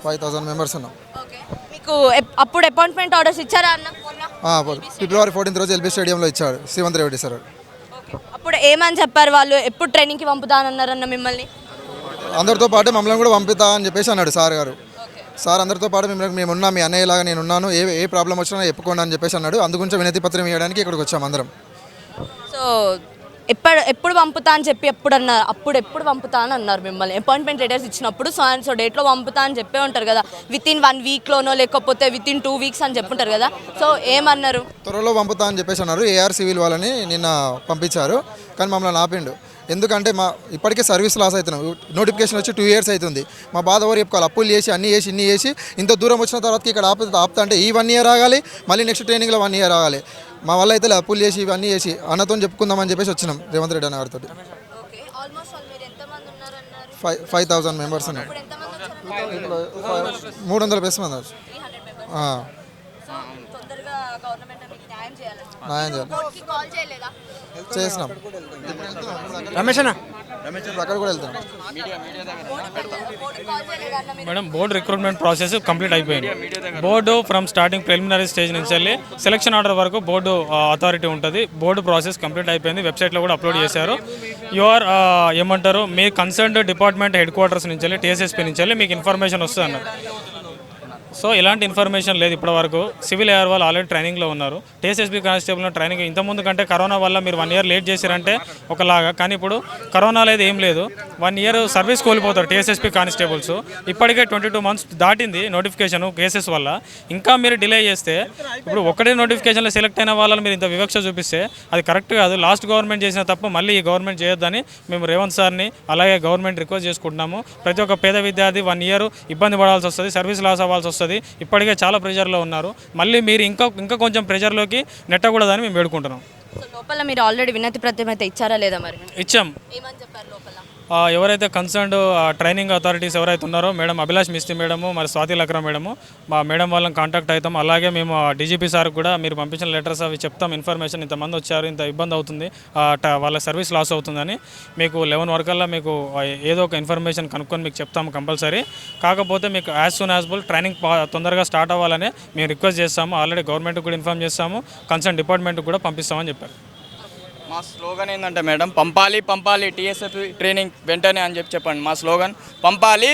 5000 members ఉన్నాం. మీకు అప్పుడు అపాయింట్మెంట్ ఆర్డర్స్ ఇచ్చారా అన్న? ఫిబ్రవరి 14 రోజు ఎల్బీ స్టేడియంలో ఇచ్చాడు శ్రీమంత్ రెడ్డి సార్. అప్పుడు ఏమని చెప్పారు వాళ్ళు? ఎప్పుడు ట్రైనింగ్కి పంపుతానన్నారన్న మిమ్మల్ని? అందరితో పాటు మమ్మల్ని కూడా పంపిస్తా అని చెప్పేసి అన్నాడు సార్ గారు. సార్ అందరితో పాటు మేము ఉన్నాం, మీ అన్నయ్యలాగా నేను ఉన్నాను, ఏ ప్రాబ్లం వచ్చినా చెప్పుకోండి అని చెప్పేసి అన్నాడు. అందుగురించి వినతి పత్రం ఇవ్వడానికి ఇక్కడికి వచ్చాము అందరం. సో ఎప్పుడు పంపుతా అని చెప్పి ఎప్పుడు పంపుతా అని అన్నారు మిమ్మల్ని? అపాయింట్మెంట్ లెటర్స్ ఇచ్చినప్పుడు సో డేట్లో పంపుతా అని చెప్పే ఉంటారు కదా, వితిన్ 1 వీక్లోనో లేకపోతే వితిన్ 2 వీక్స్ అని చెప్పుంటారు కదా. సో ఏమన్నారు? త్వరలో పంపుతా అని చెప్పేసి అన్నారు. ఏఆర్ సివిల్ వాళ్ళని నిన్న పంపించారు, కానీ మమ్మల్ని ఆపిండు. ఎందుకంటే ఇప్పటికే సర్వీస్ లాస్ అవుతున్నాం. నోటిఫికేషన్ వచ్చి 2 years అవుతుంది. మా బాధ ఎవరు చెప్పుకోవాలి? అప్పులు చేసి అన్నీ చేసి ఇన్ని చేసి ఇంత దూరం వచ్చిన తర్వాత ఇక్కడ ఆపుతా అంటే ఈ 1 year ఆగాలి, మళ్ళీ నెక్స్ట్ ట్రైనింగ్లో 1 year ఆగాలి. మా వల్ల అయితే అప్పులు చేసి ఇవన్నీ చేసి అన్నతో చెప్పుకుందామని చెప్పేసి వచ్చినాం రేవంత్ రెడ్డి అన్న గారితో. 5000 మెంబర్స్ ఉన్నాయి. 300 ప్లస్ మంది న్యాయం చేయాలి. చేసినాం. రమేష్ అన్న అక్కడ కూడా వెళ్తున్నాం madam. Board recruitment process complete అయిపోయింది. Board from starting preliminary stage నుంచి వెళ్ళి సెలక్షన్ ఆర్డర్ వరకు బోర్డు అథారిటీ ఉంటుంది. బోర్డు ప్రాసెస్ కంప్లీట్ అయిపోయింది. వెబ్సైట్లో కూడా అప్లోడ్ చేశారు. యూఆర్ ఏమంటారు, మీ కన్సర్న్డ్ డిపార్ట్మెంట్ హెడ్ క్వార్టర్స్ నుంచి వెళ్ళి టీఎస్ఎస్పీ నుంచి వెళ్ళి మీకు ఇన్ఫర్మేషన్ వస్తుంది అన్నారు. సో ఇలాంటి ఇన్ఫర్మేషన్ లేదు ఇప్పటివరకు. సివిల్ ఏఆర్ వాళ్ళు ఆల్రెడీ ట్రైనింగ్లో ఉన్నారు. టీఎస్ఎస్బీ కానిస్టేబుల్ ట్రైనింగ్ ఇంతకుముందు కంటే కరోనా వల్ల మీరు 1 year లేట్ చేశారంటే ఒకలాగా, కానీ ఇప్పుడు కరోనా లేదు ఏం లేదు. 1 year సర్వీస్ కోల్పోతారు టీఎస్ఎస్బీ కానిస్టేబుల్స్. ఇప్పటికే 22 months దాటింది నోటిఫికేషన్ కేసెస్ వల్ల. ఇంకా మీరు డిలే చేస్తే ఇప్పుడు ఒకటే నోటిఫికేషన్లో సెలెక్ట్ అయిన వాళ్ళని మీరు ఇంత వివక్ష చూపిస్తే అది కరెక్ట్ కాదు. లాస్ట్ గవర్నమెంట్ చేసిన తప్పు మళ్ళీ ఈ గవర్నమెంట్ చేయొద్దని మేము రేవంత్ సార్ని అలాగే గవర్నమెంట్ రిక్వెస్ట్ చేసుకుంటున్నాము. ప్రతి ఒక్క పేద విద్యార్థి 1 year ఇబ్బంది పడాల్సి వస్తుంది, సర్వీస్ లాస్ అవ్వాల్సి వస్తుంది. ఇప్పటికే చాలా ప్రెషర్లో ఉన్నారు. మళ్ళీ మీరు ఇంకా కొంచెం ప్రెషర్లోకి నెట్టకూడదని మేము వేడుకుంటున్నాం. లోపల మీరు ఆల్రెడీ వినతి పత్రం అయితే ఇచ్చారా లేదా? మరి ఇచ్చాం. ఏమని చెప్పారు లోపల? ఎవరైతే కన్సర్న్డ్ ట్రైనింగ్ అథారిటీస్ ఎవరైతే ఉన్నారో మేడం అభిలాష్ మిస్త్రీ మేడము, మరి స్వాతి లక్రా మేడము, మా మేడం వాళ్ళని కాంటాక్ట్ అవుతాం. అలాగే మేము డీజీపీ సార్కి కూడా మీరు పంపించిన లెటర్స్ అవి చెప్తాం. ఇన్ఫర్మేషన్ ఇంతమంది వచ్చారు, ఇంత ఇబ్బంది అవుతుంది, వాళ్ళ సర్వీస్ లాస్ అవుతుందని మీకు 11 వరకల్లా మీకు ఏదో ఒక ఇన్ఫర్మేషన్ కనుక్కొని మీకు చెప్తాము కంపల్సరీ. కాకపోతే మీకు as soon as bull training తొందరగా స్టార్ట్ అవ్వాలని మేము రిక్వెస్ట్ చేస్తాము. ఆల్రెడీ గవర్నమెంట్కి కూడా ఇన్ఫార్మ్ చేస్తాము, కన్సర్న్ డిపార్ట్మెంట్కి కూడా పంపిస్తామని చెప్పారు. మా స్లోగన్ ఏంటంటే మేడం, పంపాలి టీఎస్ఎస్పీ ట్రైనింగ్ వెంటనే అని చెప్పండి. మా స్లోగన్ పంపాలి.